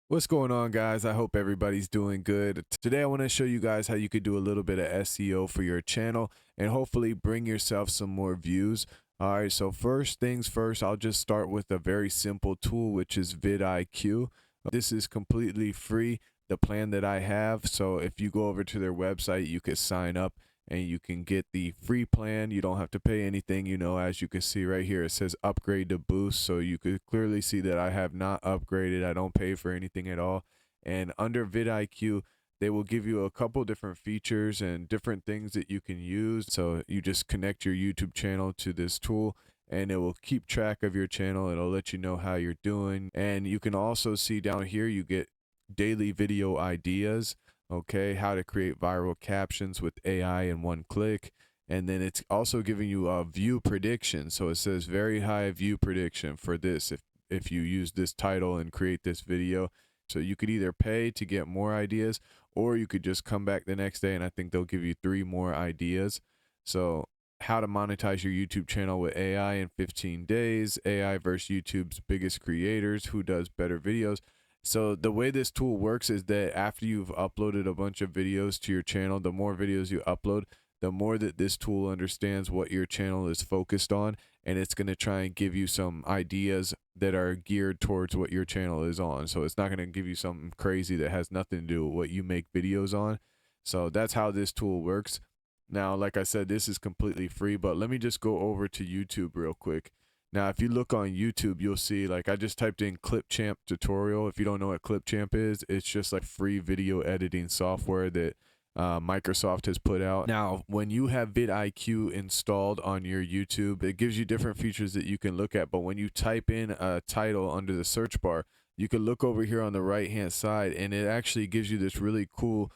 What's going on, guys? I hope everybody's doing good. Today I want to show you guys how you could do a little bit of SEO for your channel and hopefully bring yourself some more views. All right, so first things first, I'll just start with a very simple tool, which is vidIQ. This is completely free, the plan that I have. So if you go over to their website, you could sign up and you can get the free plan. You don't have to pay anything. As you can see right here, it says upgrade to boost. So you could clearly see that I have not upgraded. I don't pay for anything at all. And under vidIQ, they will give you a couple different features and different things that you can use. So you just connect your YouTube channel to this tool and it will keep track of your channel. It'll let you know how you're doing. And you can also see down here, you get daily video ideas. Okay, how to create viral captions with AI in one click. And then it's also giving you a view prediction. So it says very high view prediction for this if you use this title and create this video. So you could either pay to get more ideas or you could just come back the next day and I think they'll give you 3 more ideas. So how to monetize your YouTube channel with AI in 15 days, AI versus YouTube's biggest creators, who does better videos. So the way this tool works is that after you've uploaded a bunch of videos to your channel, the more videos you upload, the more that this tool understands what your channel is focused on, and it's going to try and give you some ideas that are geared towards what your channel is on. So it's not going to give you something crazy that has nothing to do with what you make videos on. So that's how this tool works. Now, like I said, this is completely free, but let me just go over to YouTube real quick. Now, if you look on YouTube, you'll see, like, I just typed in Clipchamp tutorial. If you don't know what Clipchamp is, it's just like free video editing software that Microsoft has put out. Now, when you have vidIQ installed on your YouTube, it gives you different features that you can look at. But when you type in a title under the search bar, you can look over here on the right-hand side, and it actually gives you this really cool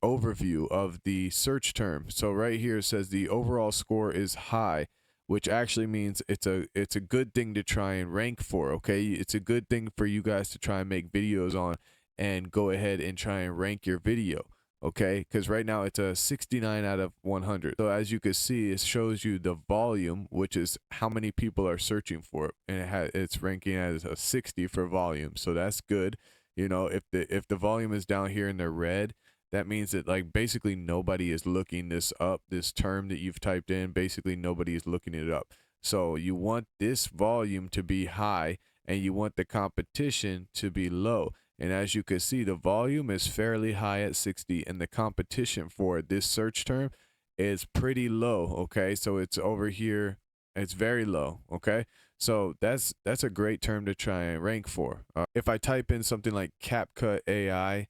overview of the search term. So right here it says the overall score is high, which actually means it's a good thing to try and rank for. Okay, it's a good thing for you guys to try and make videos on and go ahead and try and rank your video. Okay, because right now it's a 69 out of 100. So as you can see, it shows you the volume, which is how many people are searching for it, and it's ranking as a 60 for volume. So that's good. If the volume is down here in the red, that means that, like, basically nobody is looking this up, this term that you've typed in, basically nobody is looking it up. So you want this volume to be high and you want the competition to be low. And as you can see, the volume is fairly high at 60 and the competition for this search term is pretty low. Okay, so it's over here, it's very low. Okay, so that's a great term to try and rank for. If I type in something like CapCut AI,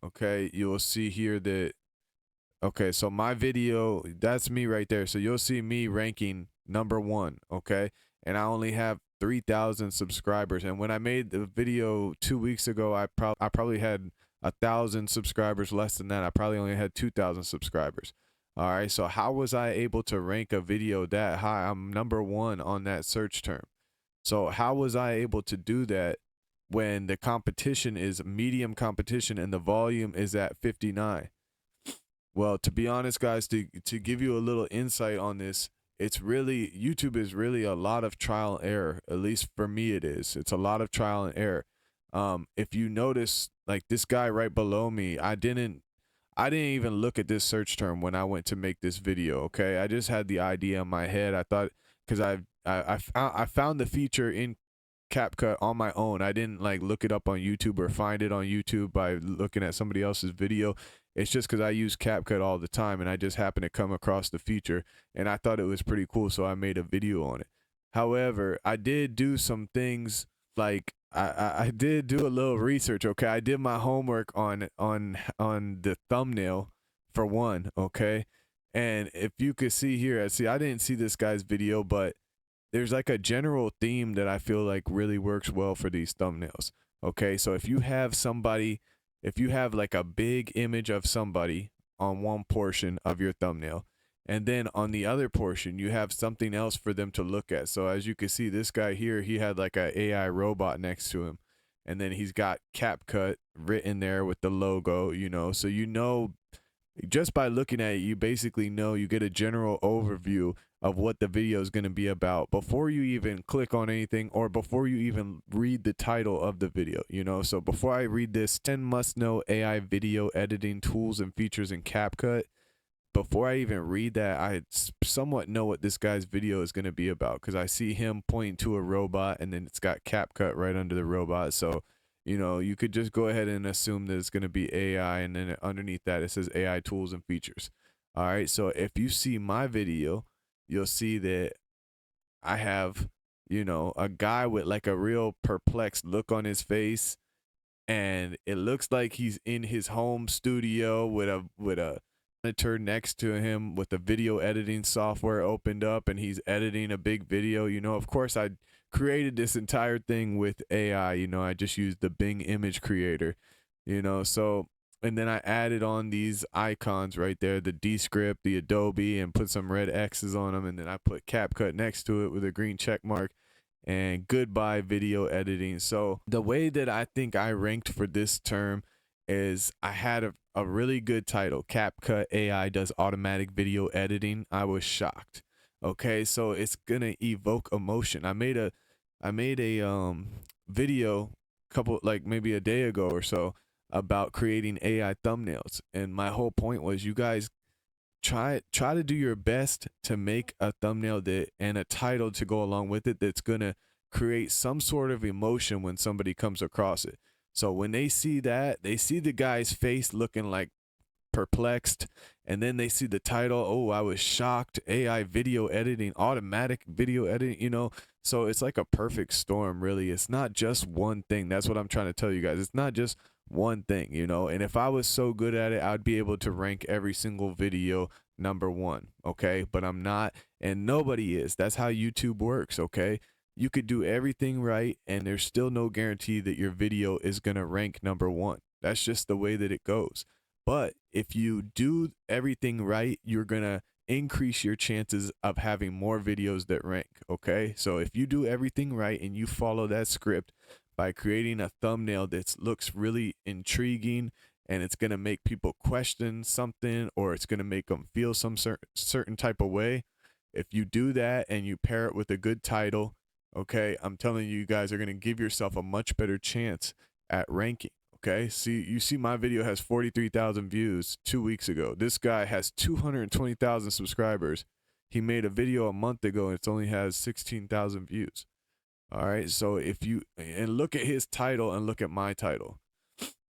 okay, you'll see here that, okay, so my video, that's me right there. So you'll see me ranking number 1, okay? And I only have 3,000 subscribers. And when I made the video 2 weeks ago, I probably had 1,000 subscribers. Less than that, I probably only had 2,000 subscribers. All right, so how was I able to rank a video that high? I'm number 1 on that search term. So how was I able to do that when the competition is medium competition and the volume is at 59? Well, to be honest, guys, to give you a little insight on this, it's really, YouTube is really a lot of trial and error. At least for me, it is. It's a lot of trial and error. If you notice, like this guy right below me, I didn't even look at this search term when I went to make this video. Okay, I just had the idea in my head. I thought, because I found the feature in CapCut on my own. I didn't like look it up on YouTube or find it on YouTube by looking at somebody else's video. It's just because I use CapCut all the time and I just happened to come across the feature and I thought it was pretty cool, so I made a video on it. However, I did do some things, like I did do a little research. Okay, I did my homework on the thumbnail for one. Okay, and if you could see here, see, I didn't see this guy's video, but there's like a general theme that I feel like really works well for these thumbnails. Okay, so if you have somebody, if you have like a big image of somebody on one portion of your thumbnail, and then on the other portion, you have something else for them to look at. So as you can see, this guy here, he had like a AI robot next to him, and then he's got CapCut written there with the logo, so just by looking at it, you basically know, you get a general overview of what the video is going to be about before you even click on anything or before you even read the title of the video, you know? So before I read this 10 must know AI video editing tools and features in CapCut, before I even read that, I somewhat know what this guy's video is going to be about because I see him pointing to a robot and then it's got CapCut right under the robot. So, you know, you could just go ahead and assume that it's going to be AI, and then underneath that it says AI tools and features. All right. So if you see my video, you'll see that I have, you know, a guy with like a real perplexed look on his face, and it looks like he's in his home studio with a monitor next to him with the video editing software opened up, and he's editing a big video. You know, of course I created this entire thing with AI. You know, I just used the Bing image creator, you know. So, and then I added on these icons right there, the Descript, the Adobe, and put some red X's on them, and then I put CapCut next to it with a green check mark, and goodbye video editing. So the way that I think I ranked for this term is I had a really good title, CapCut AI does automatic video editing. I was shocked. Okay, so it's gonna evoke emotion. I made a video couple, like maybe a day ago or so, about creating AI thumbnails, and my whole point was, you guys try to do your best to make a thumbnail that and a title to go along with it that's going to create some sort of emotion when somebody comes across it. So when they see that, they see the guy's face looking like perplexed, and then they see the title, oh, I was shocked, AI video editing, automatic video editing, you know. So it's like a perfect storm, really. It's not just one thing. That's what I'm trying to tell you guys. It's not just one thing, you know. And if I was so good at it, I'd be able to rank every single video #1, okay? But I'm not, and nobody is. That's how YouTube works, okay? You could do everything right, and there's still no guarantee that your video is gonna rank #1. That's just the way that it goes. But if you do everything right, you're going to increase your chances of having more videos that rank. Okay. So if you do everything right and you follow that script by creating a thumbnail that looks really intriguing, and it's going to make people question something, or it's going to make them feel some certain type of way, if you do that and you pair it with a good title, okay, I'm telling you, you guys are going to give yourself a much better chance at ranking. Okay, see, you see my video has 43,000 views 2 weeks ago. This guy has 220,000 subscribers. He made a video a month ago and it only has 16,000 views. All right, so if you, and look at his title and look at my title.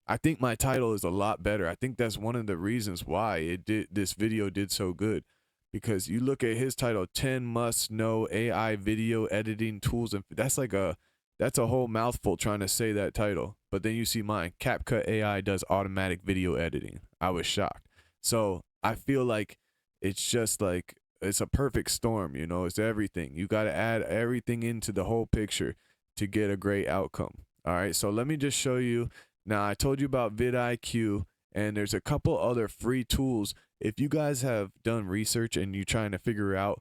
I think my title is a lot better. I think that's one of the reasons why this video did so good, because you look at his title, 10 must know AI video editing tools, and that's a whole mouthful trying to say that title. But then you see mine, CapCut AI does automatic video editing. I was shocked. So I feel like it's just like, it's a perfect storm, you know, it's everything. You got to add everything into the whole picture to get a great outcome. All right, so let me just show you. Now, I told you about vidIQ, and there's a couple other free tools. If you guys have done research and you're trying to figure out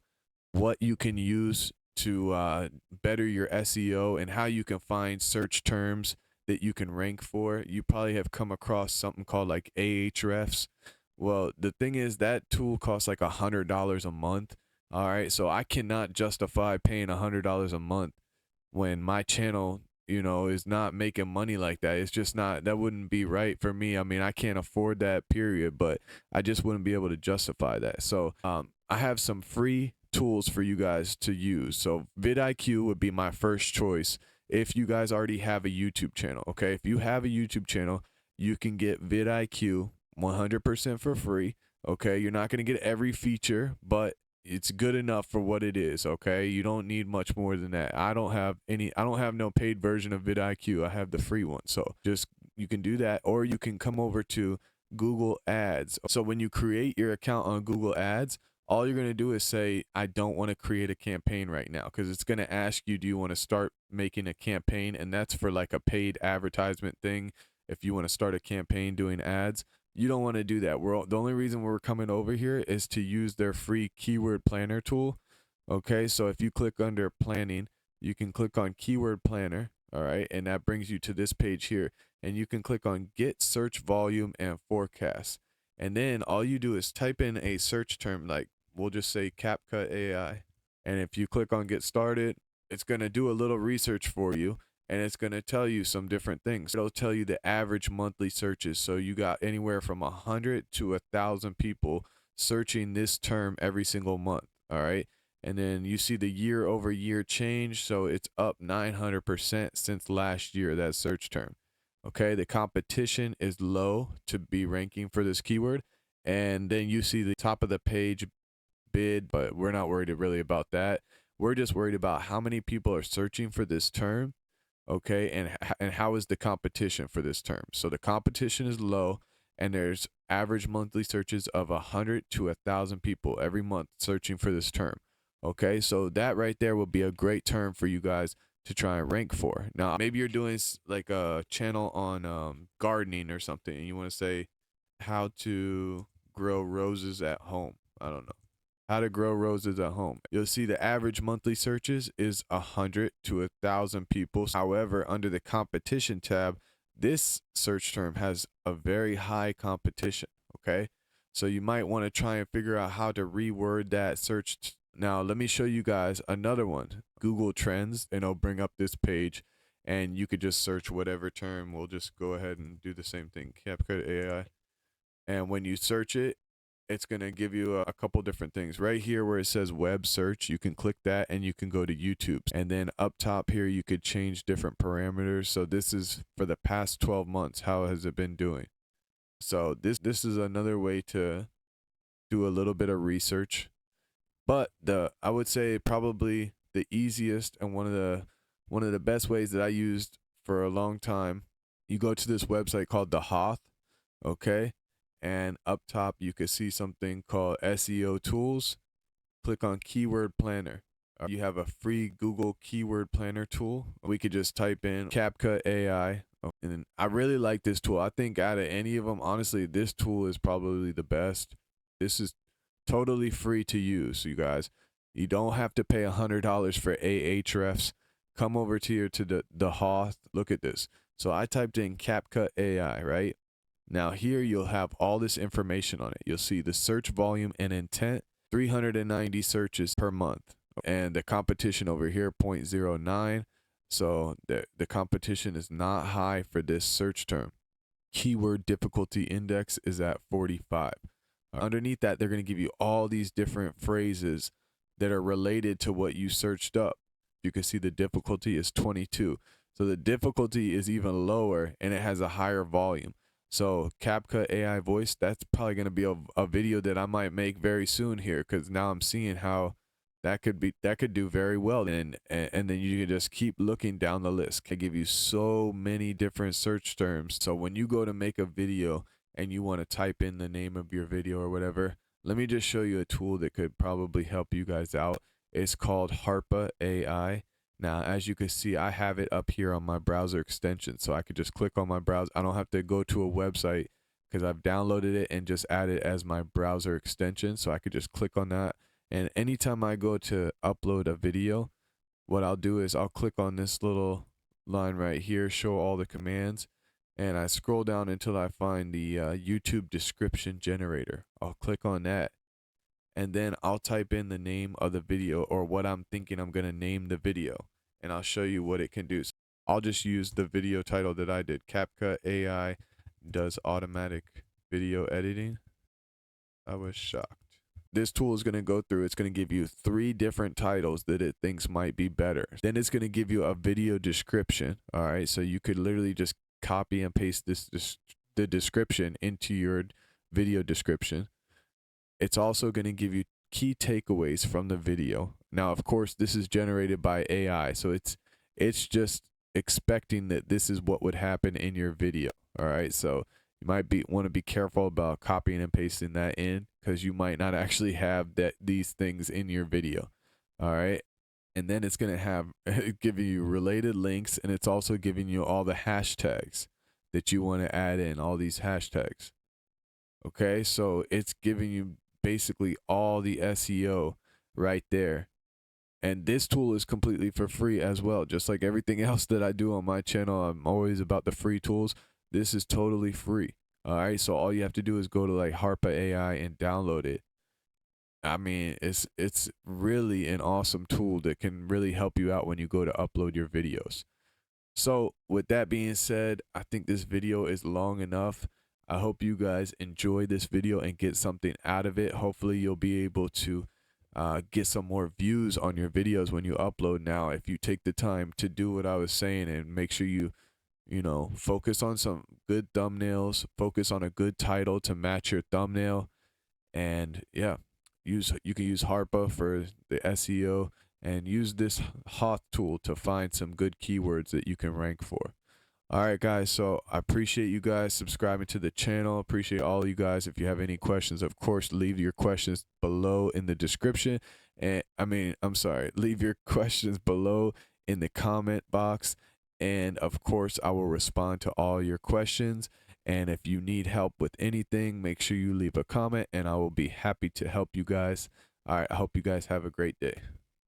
what you can use to better your SEO and how you can find search terms that you can rank for, you probably have come across something called like Ahrefs. Well, the thing is, that tool costs like $100 a month. All right, so I cannot justify paying $100 a month when my channel, you know, is not making money like that. It's just not, that wouldn't be right for me. I mean, I can't afford that, period, but I just wouldn't be able to justify that. So I have some free tools for you guys to use. So vidIQ would be my first choice if you guys already have a YouTube channel. Okay, if you have a YouTube channel, you can get vidIQ 100% for free. Okay, you're not going to get every feature, but it's good enough for what it is. Okay, you don't need much more than that. I don't have no paid version of vidIQ. I have the free one. So just, you can do that, or you can come over to Google Ads. So when you create your account on Google Ads, all you're going to do is say, I don't want to create a campaign right now, because it's going to ask you, do you want to start making a campaign? And that's for like a paid advertisement thing. If you want to start a campaign doing ads, you don't want to do that. The only reason we're coming over here is to use their free keyword planner tool. Okay, so if you click under planning, you can click on keyword planner. All right, and that brings you to this page here, and you can click on get search volume and forecast. And then all you do is type in a search term, like we'll just say CapCut AI. And if you click on get started, it's going to do a little research for you, and it's going to tell you some different things. It'll tell you the average monthly searches. So you got anywhere from 100 to 1,000 people searching this term every single month. All right. And then you see the year over year change. So it's up 900% since last year, that search term. Okay. The competition is low to be ranking for this keyword. And then you see the top of the page bid, but we're not worried really about that. We're just worried about how many people are searching for this term. Okay. And how is the competition for this term? So the competition is low, and there's average monthly searches of 100 to 1,000 people every month searching for this term. Okay. So that right there will be a great term for you guys to try and rank for. Now, maybe you're doing like a channel on gardening or something, and you want to say how to grow roses at home. I don't know. How to grow roses at home. You'll see the average monthly searches is 100 to 1,000 people. However, under the competition tab, this search term has a very high competition. Okay. So you might want to try and figure out how to reword that search. Now, let me show you guys another one. Google Trends, and it'll bring up this page, and you could just search whatever term. We'll just go ahead and do the same thing. CapCut AI. And when you search it, it's going to give you a couple different things. Right here where it says web search, you can click that and you can go to YouTube. And then up top here, you could change different parameters. So this is for the past 12 months. How has it been doing? So this is another way to do a little bit of research. But I would say probably the easiest and one of the best ways that I used for a long time, you go to this website called the Hoth, okay? And up top, you can see something called SEO tools. Click on keyword planner. You have a free Google keyword planner tool. We could just type in CapCut AI. And I really like this tool. I think out of any of them, honestly, this tool is probably the best. This is totally free to use, you guys. You don't have to pay $100 for Ahrefs. Come over to the Hoth. Look at this. So I typed in CapCut AI, right? Now here you'll have all this information on it. You'll see the search volume and intent, 390 searches per month. And the competition over here, 0.09. So the competition is not high for this search term. Keyword difficulty index is at 45. Underneath that, they're going to give you all these different phrases that are related to what you searched up. You can see the difficulty is 22. So the difficulty is even lower, and it has a higher volume. So CapCut AI voice, that's probably going to be a video that I might make very soon here, because now I'm seeing how that could do very well. And then you can just keep looking down the list. Can give you so many different search terms. So when you go to make a video and you want to type in the name of your video or whatever, let me just show you a tool that could probably help you guys out. It's called Harpa AI. Now, as you can see, I have it up here on my browser extension, so I could just click on my browser. I don't have to go to a website because I've downloaded it and just add it as my browser extension. So I could just click on that. And anytime I go to upload a video, what I'll do is I'll click on this little line right here, show all the commands, and I scroll down until I find the YouTube description generator. I'll click on that. And then I'll type in the name of the video or what I'm thinking I'm going to name the video, and I'll show you what it can do. So I'll just use the video title that I did. CapCut AI does automatic video editing. I was shocked. This tool is going to go through, it's going to give you 3 different titles that it thinks might be better. Then it's going to give you a video description. All right. So you could literally just copy and paste the description into your video description. It's also going to give you key takeaways from the video. Now, of course, this is generated by AI, so it's just expecting that this is what would happen in your video. All right, so you might want to be careful about copying and pasting that in, because you might not actually have these things in your video. All right, and then it's going to have giving you related links, and it's also giving you all the hashtags that you want to add in, all these hashtags. Okay, so it's giving you basically all the SEO right there. And this tool is completely for free as well. Just like everything else that I do on my channel, I'm always about the free tools. This is totally free. All right, so all you have to do is go to like Harpa AI and download it. I mean, it's really an awesome tool that can really help you out when you go to upload your videos. So, with that being said, I think this video is long enough. I hope you guys enjoy this video and get something out of it. Hopefully, you'll be able to get some more views on your videos when you upload now. If you take the time to do what I was saying and make sure you focus on some good thumbnails, focus on a good title to match your thumbnail, and yeah, you can use Harpa for the SEO and use this Hoth tool to find some good keywords that you can rank for. All right, guys. So I appreciate you guys subscribing to the channel. Appreciate all you guys. If you have any questions, of course, leave your questions below in the description. And I'm sorry, leave your questions below in the comment box. And of course, I will respond to all your questions. And if you need help with anything, make sure you leave a comment and I will be happy to help you guys. All right. I hope you guys have a great day.